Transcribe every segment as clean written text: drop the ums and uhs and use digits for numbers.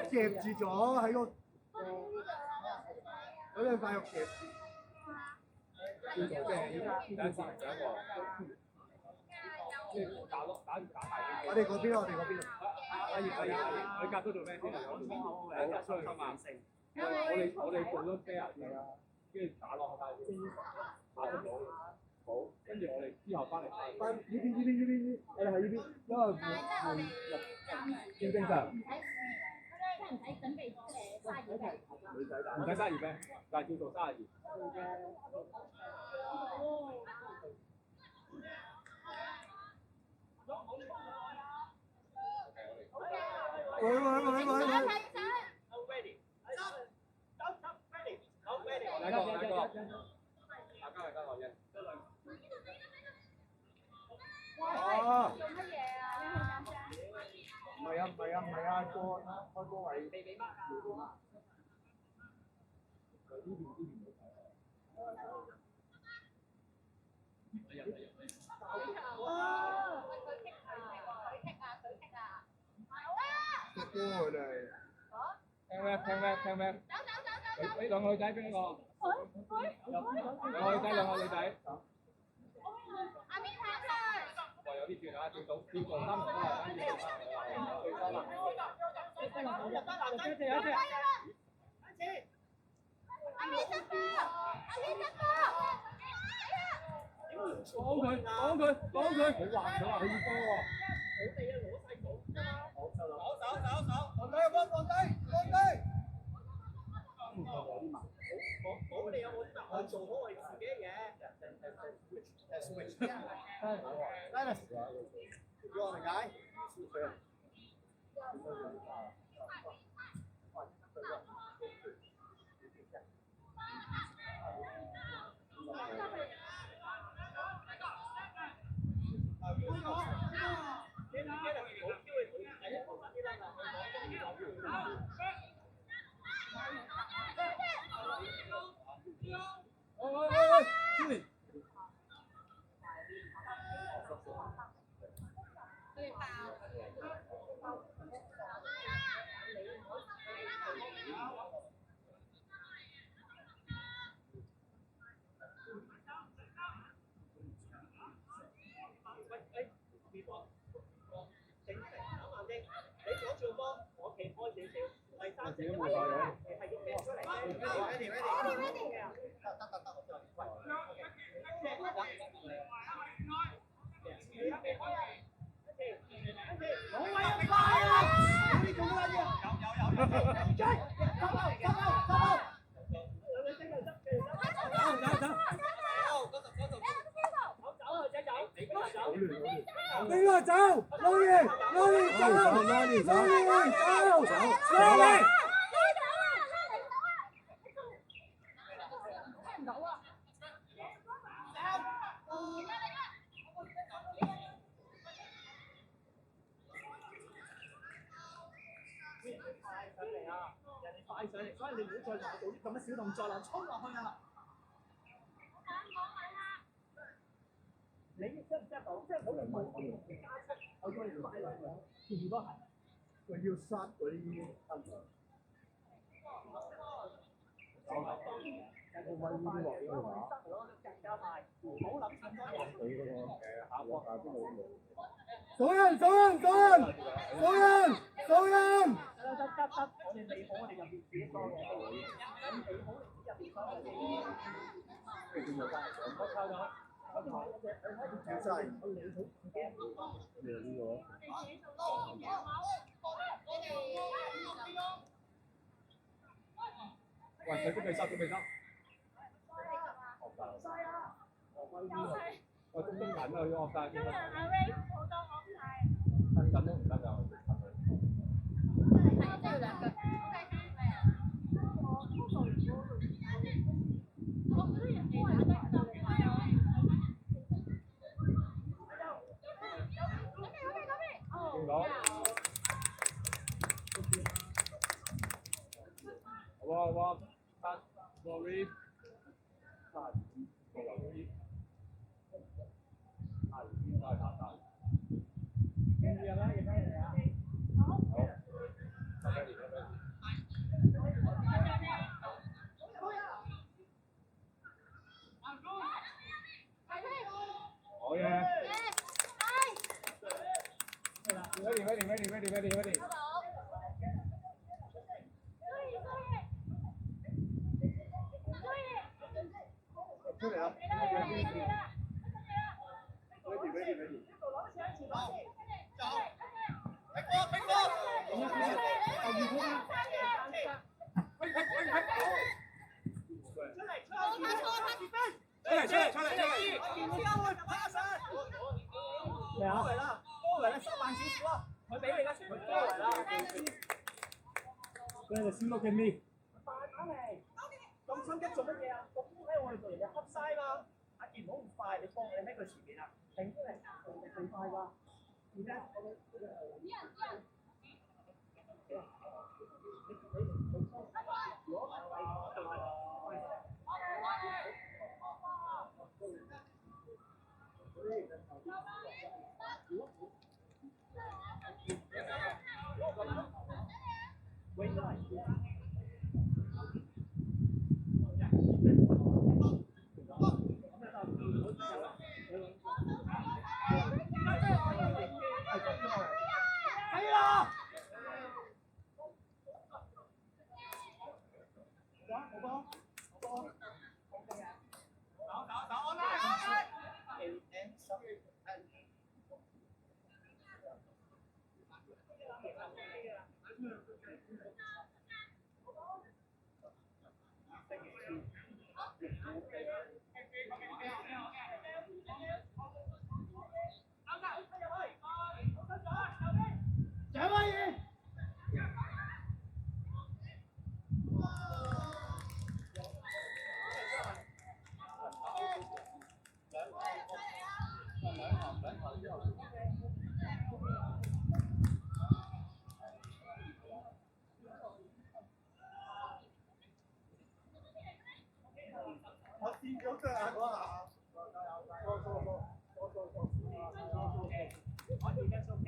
夾住咗喺個嗰兩塊肉夾住。叫做即係要第一次上一個，即係打大我哋嗰邊，我哋嗰邊。阿葉，你隔咗做咩先？我出去收萬勝。我哋做咗 fair 先啦，跟住打落去打咗咗。好，跟住我哋之後翻嚟。翻呢邊，我哋喺呢邊，因為會見正常。唔使準備沙葉嘅。唔使沙葉咩？但係叫做沙葉。喂。哪個？哇！做乜嘢啊？唔係啊，開波位。佢哋。聽咩？呢兩個女仔邊個？兩個女仔。阿邊睇佢。哇！有啲轉啊，轉到3個啦，跟住最多啦。阿邊得波！講佢！佢話佢要波喎。好地啊，攞晒寶㗎嘛！放低！我哋有冇答案做好我哋自己嘅嘢 ？Dennis， you want a guy？ 邊個走？攞嚟走！快上嚟，所以你唔好再做啲咁嘅小動作啦，衝落去啦！你識唔識到？即係我哋唔係加速，我叫你快落去，全部都係。佢要殺嗰啲分數。我揾呢啲落嘅話，更加快，唔好諗咁多嘢。佢嗰個下波下邊冇。數人！得，我哋未好，我哋入邊自己多嘅。咁未好，入邊多嘅。跟住就我抄咗。喂，佢準備收。我中間緊啊，要學晒。中間阿 Ray 好多學晒。緊都唔得㗎。即係兩個。哇！sorry，好。出嚟啦！ready。咩啊？多嚟啦，收慢少少啊！佢俾你啦，多嚟啦。佢哋先碌嘅咩？咁心急做乜嘢啊？個波喺我哋度，人哋恰晒嘛。阿健唔好咁快，你放你喺佢前面啊！停出嚟，停快㗎。而家我見咗腳啊！嗰下，我而家收皮。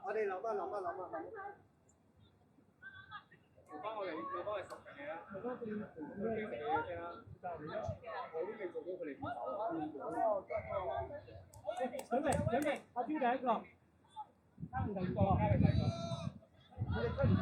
我哋諗啊。做翻我哋10人嘅啦，佢都變咩食嘅嘢先啦，我啲未做到佢哋準備，阿朱第一個，嘉明第二個，我哋出唔出？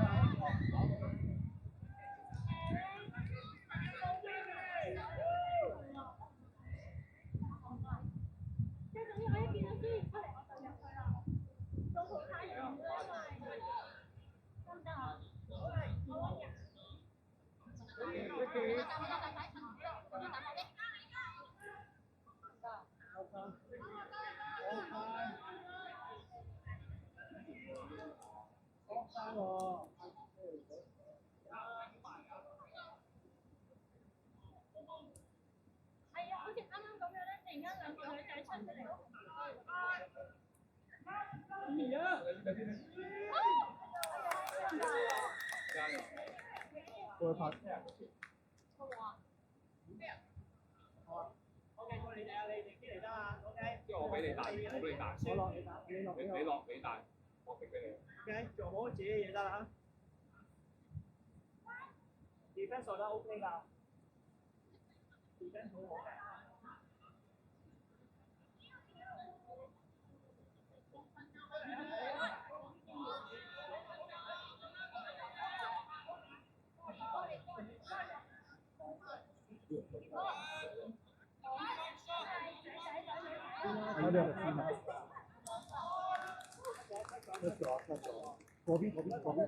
我拍。OK， 你嚟得啊 ？OK。即係我俾你帶，我俾你帶。我落你帶，你落你帶，我俾你。OK， 做好自己嘅嘢得啦。defense 做得 OK 㗎 ，defense 好好嘅。我哋嗰邊，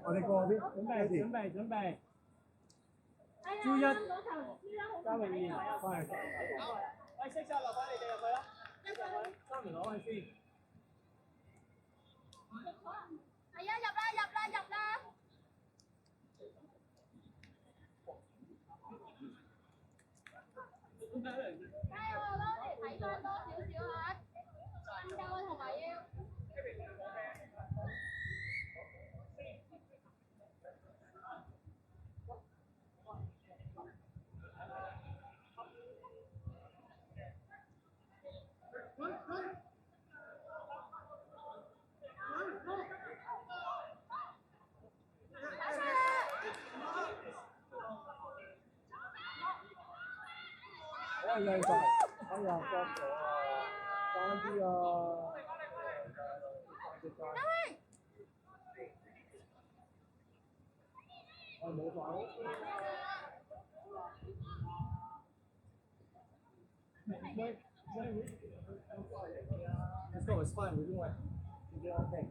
我哋嗰邊，準備。朱一，嘉榮2，快。喂，識晒落翻你哋入去啦，三名攞去先。係啊，入啦！加油啊，攞嚟睇翻多少少啊！瞓覺同埋要。哎呀，就係，哎呀，幫咗啊，爭啲啊，我冇法。Let's go, it's fine, we're doing it. We're doing okay.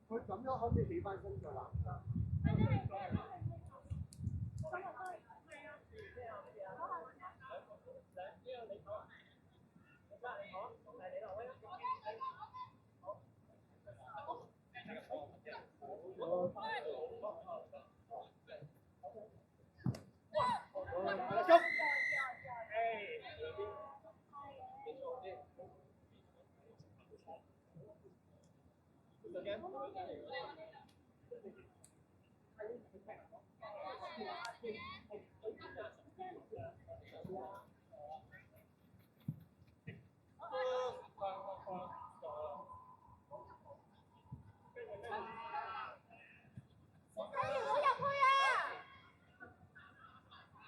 佢咁樣可唔可以起翻身㗎啦？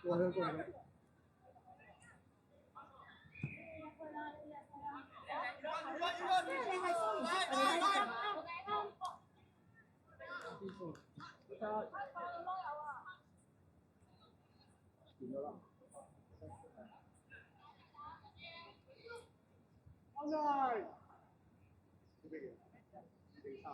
我喺度。變咗啦。安仔，咩嘢？地沙。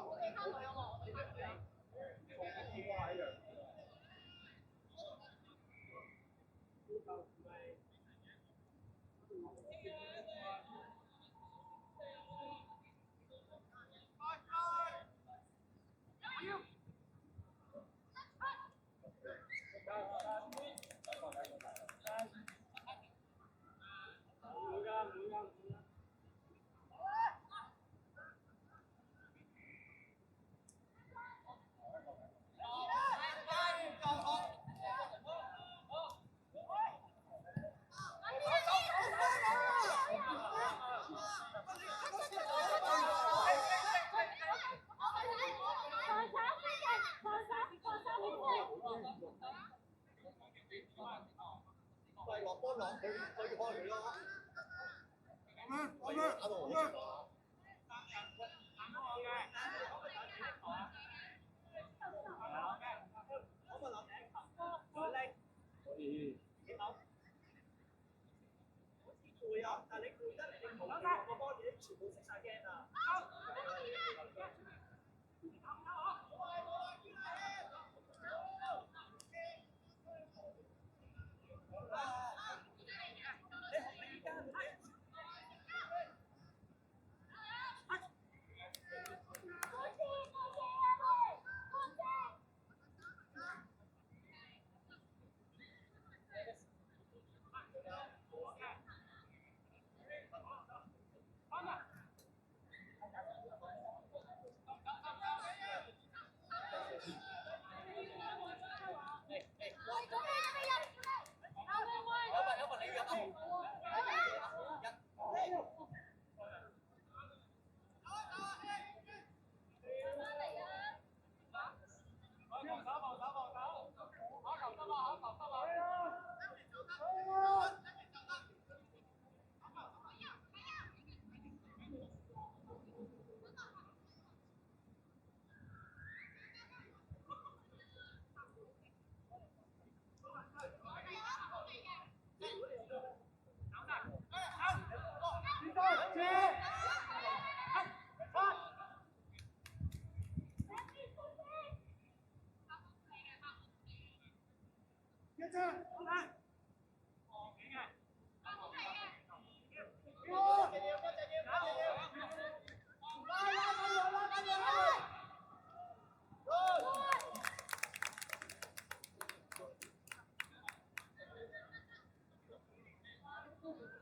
係